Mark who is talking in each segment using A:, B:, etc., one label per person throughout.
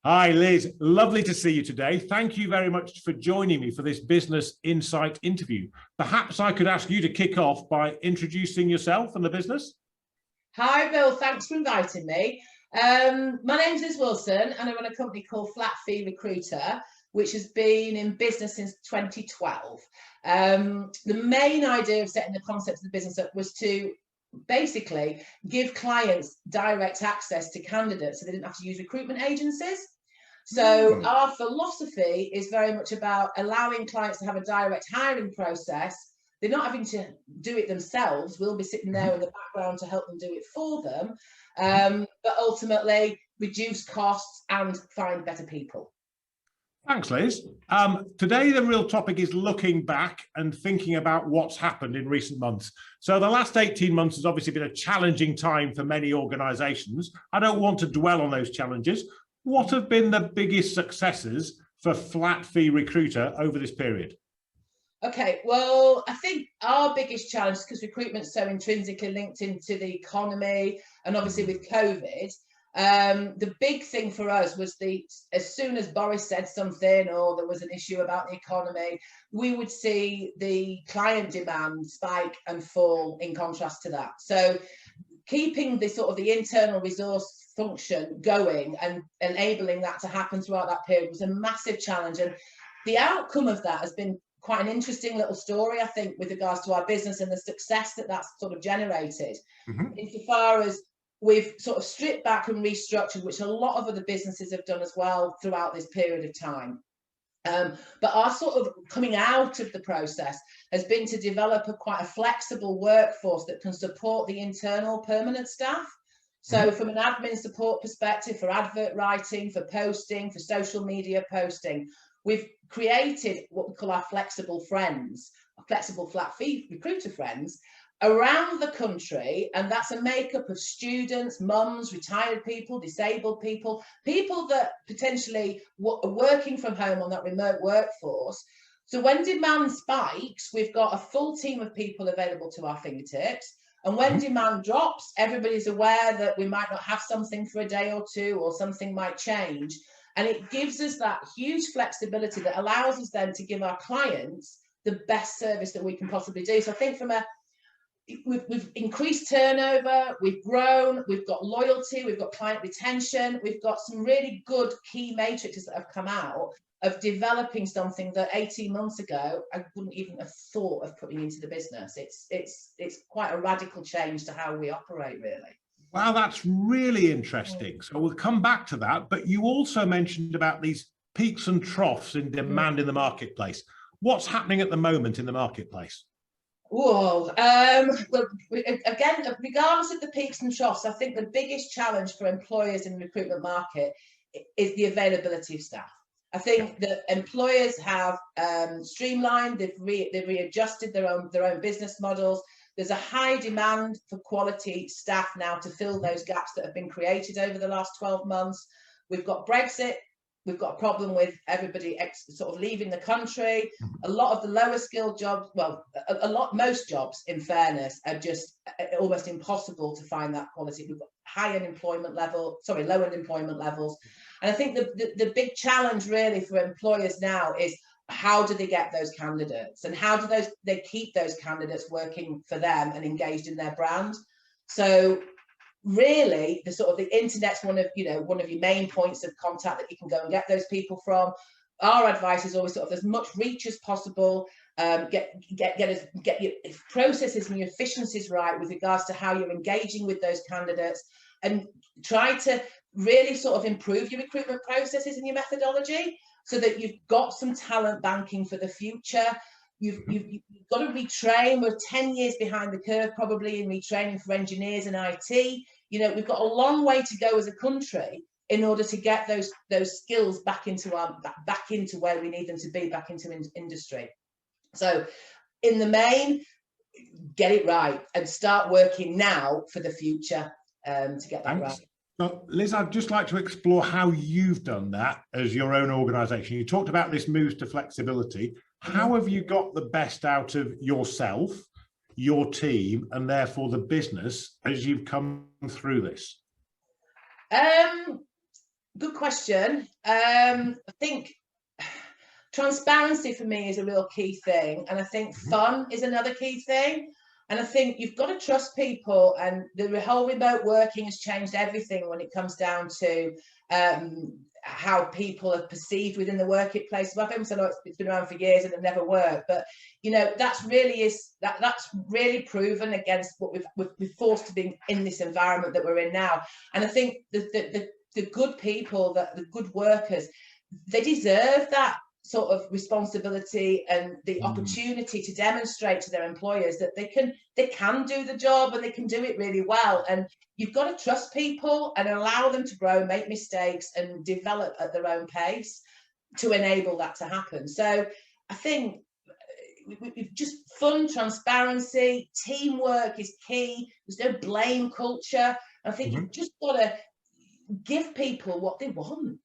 A: Hi, Liz. Lovely to see you today. Thank you very much for joining me for this Business Insight interview. Perhaps I could ask you to kick off by introducing yourself and the business.
B: Hi, Bill. Thanks for inviting me. My name's Lis Wilson, and I run a company called Flat Fee Recruiter, which has been in business since 2012. The main idea of setting the concept of the business up was to basically give clients direct access to candidates so they didn't have to use recruitment agencies. So our philosophy is very much about allowing clients to have a direct hiring process. They're not having to do it themselves. We'll be sitting there in the background to help them do it for them, but ultimately reduce costs and find better people.
A: Thanks, Liz. Today, the real topic is looking back and thinking about what's happened in recent months. So the last 18 months has obviously been a challenging time for many organisations. I don't want to dwell on those challenges. What have been the biggest successes for Flat Fee Recruiter over this period?
B: Okay, well, I think our biggest challenge, because recruitment's so intrinsically linked into the economy and obviously with COVID, the big thing for us was as soon as Boris said something or there was an issue about the economy, we would see the client demand spike and fall in contrast to that. So keeping the internal resource function going and enabling that to happen throughout that period was a massive challenge. And the outcome of that has been quite an interesting little story, I think, with regards to our business and the success that that's sort of generated. Insofar as we've sort of stripped back and restructured, which a lot of other businesses have done as well throughout this period of time. But our sort of coming out of the process has been to develop quite a flexible workforce that can support the internal permanent staff. So from an admin support perspective, for advert writing, for posting, for social media posting, we've created what we call our flexible friends, our flexible flat fee recruiter friends around the country. And that's a makeup of students, mums, retired people, disabled people, people that potentially are working from home on that remote workforce. So when demand spikes, we've got a full team of people available to our fingertips. And when demand drops, everybody's aware that we might not have something for a day or two, or something might change. And it gives us that huge flexibility that allows us then to give our clients the best service that we can possibly do. So I think we've increased turnover, we've grown, we've got loyalty, we've got client retention, we've got some really good key matrices that have come out of developing something that 18 months ago I wouldn't even have thought of putting into the business. It's quite a radical change to how we operate, really.
A: Wow, that's really interesting. So we'll come back to that, but you also mentioned about these peaks and troughs in demand in the marketplace. What's happening at the moment in the marketplace?
B: Whoa. Well, again, regardless of the peaks and troughs, I think the biggest challenge for employers in the recruitment market is the availability of staff. I think that employers have streamlined, they've readjusted their own business models. There's a high demand for quality staff now to fill those gaps that have been created over the last 12 months. We've got Brexit. We've got a problem with everybody sort of leaving the country. A lot of the lower skilled jobs, well, most jobs, in fairness, are just almost impossible to find that quality. We've got low unemployment levels. And I think the big challenge really for employers now is, how do they get those candidates, and how do they keep those candidates working for them and engaged in their brand? So really, the internet's one of your main points of contact that you can go and get those people from. Our advice is always sort of as much reach as possible. Get your processes and your efficiencies right with regards to how you're engaging with those candidates, and try to really sort of improve your recruitment processes and your methodology, so that you've got some talent banking for the future. You've got to retrain. We're 10 years behind the curve probably in retraining for engineers and IT. We've got a long way to go as a country in order to get those skills back into where we need them to be, back into industry. So in the main, get it right and start working now for the future to get that right.
A: So, Liz, I'd just like to explore how you've done that as your own organisation. You talked about this move to flexibility. How have you got the best out of yourself, your team, and therefore the business as you've come through this?
B: Good question. I think transparency for me is a real key thing, and I think fun is another key thing. And I think you've got to trust people, and the whole remote working has changed everything when it comes down to how people are perceived within the workplace. Well, I know it's been around for years and it never worked, but you know, that's really proven against what we've forced to be in this environment that we're in now. And I think the good people, the good workers, they deserve that sort of responsibility and the opportunity to demonstrate to their employers that they can do the job and they can do it really well. And you've got to trust people and allow them to grow, make mistakes, and develop at their own pace to enable that to happen. So I think just fun, transparency, teamwork is key. There's no blame culture. I think you've just got to give people what they want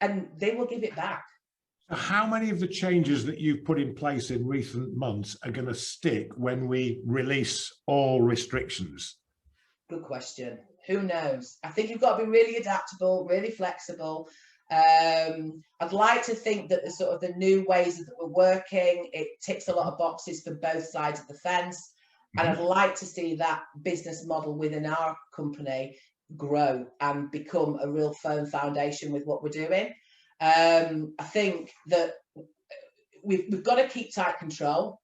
B: and they will give it back.
A: How many of the changes that you've put in place in recent months are going to stick when we release all restrictions?
B: Good question. Who knows? I think you've got to be really adaptable, really flexible. I'd like to think that the new ways that we're working, it ticks a lot of boxes for both sides of the fence. And I'd like to see that business model within our company grow and become a real firm foundation with what we're doing. I think that we've got to keep tight control.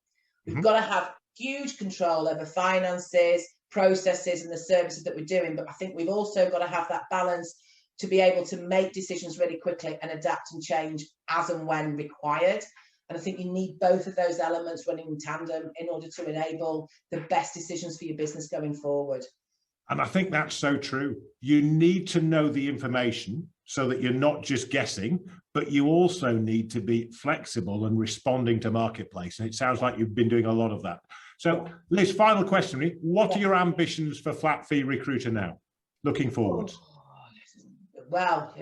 B: We've got to have huge control over finances, processes, and the services that we're doing. But I think we've also got to have that balance to be able to make decisions really quickly and adapt and change as and when required. And I think you need both of those elements running in tandem in order to enable the best decisions for your business going forward.
A: And I think that's so true. You need to know the information so that you're not just guessing, but you also need to be flexible and responding to marketplace. And it sounds like you've been doing a lot of that. So Liz, final question. What are your ambitions for Flat Fee Recruiter now, looking forward?
B: Well,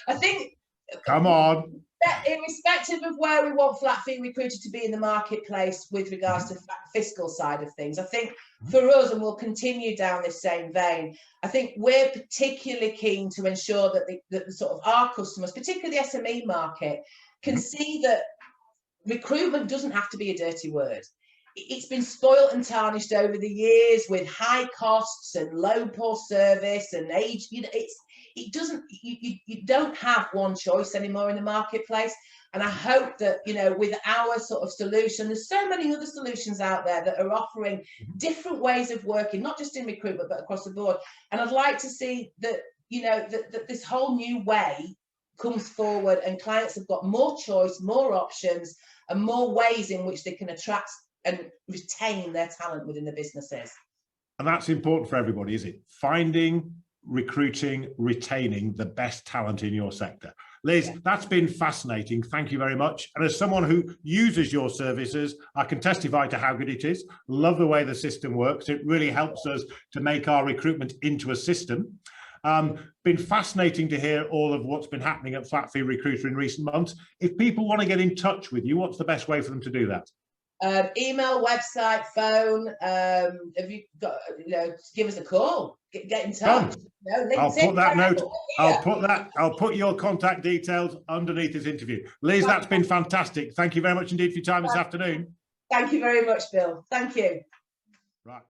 B: I think...
A: Come on.
B: Irrespective of where we want Flat Fee Recruiter to be in the marketplace with regards to the fiscal side of things, I think for us, and we'll continue down this same vein, I think we're particularly keen to ensure that the sort of our customers, particularly the SME market, can see that recruitment doesn't have to be a dirty word. It's been spoilt and tarnished over the years with high costs and low poor service and age. You know, you don't have one choice anymore in the marketplace. And I hope that, you know, with our sort of solution, there's so many other solutions out there that are offering different ways of working, not just in recruitment, but across the board. And I'd like to see that, you know, that this whole new way comes forward and clients have got more choice, more options, and more ways in which they can attract and retain their talent within the businesses.
A: And that's important for everybody, is it? Finding, recruiting, retaining the best talent in your sector. Liz, that's been fascinating. Thank you very much. And as someone who uses your services, I can testify to how good it is. Love the way the system works. It really helps us to make our recruitment into a system. Been fascinating to hear all of what's been happening at Flat Fee Recruiter in recent months. If people want to get in touch with you, what's the best way for them to do that?
B: Email, website, phone. Have you got, you know, give us a call. Get in touch. No,
A: I'll put that note. I'll put your contact details underneath this interview. Liz, that's been fantastic. Thank you very much indeed for your time this afternoon.
B: Thank you very much, Bill. Thank you.
A: Right.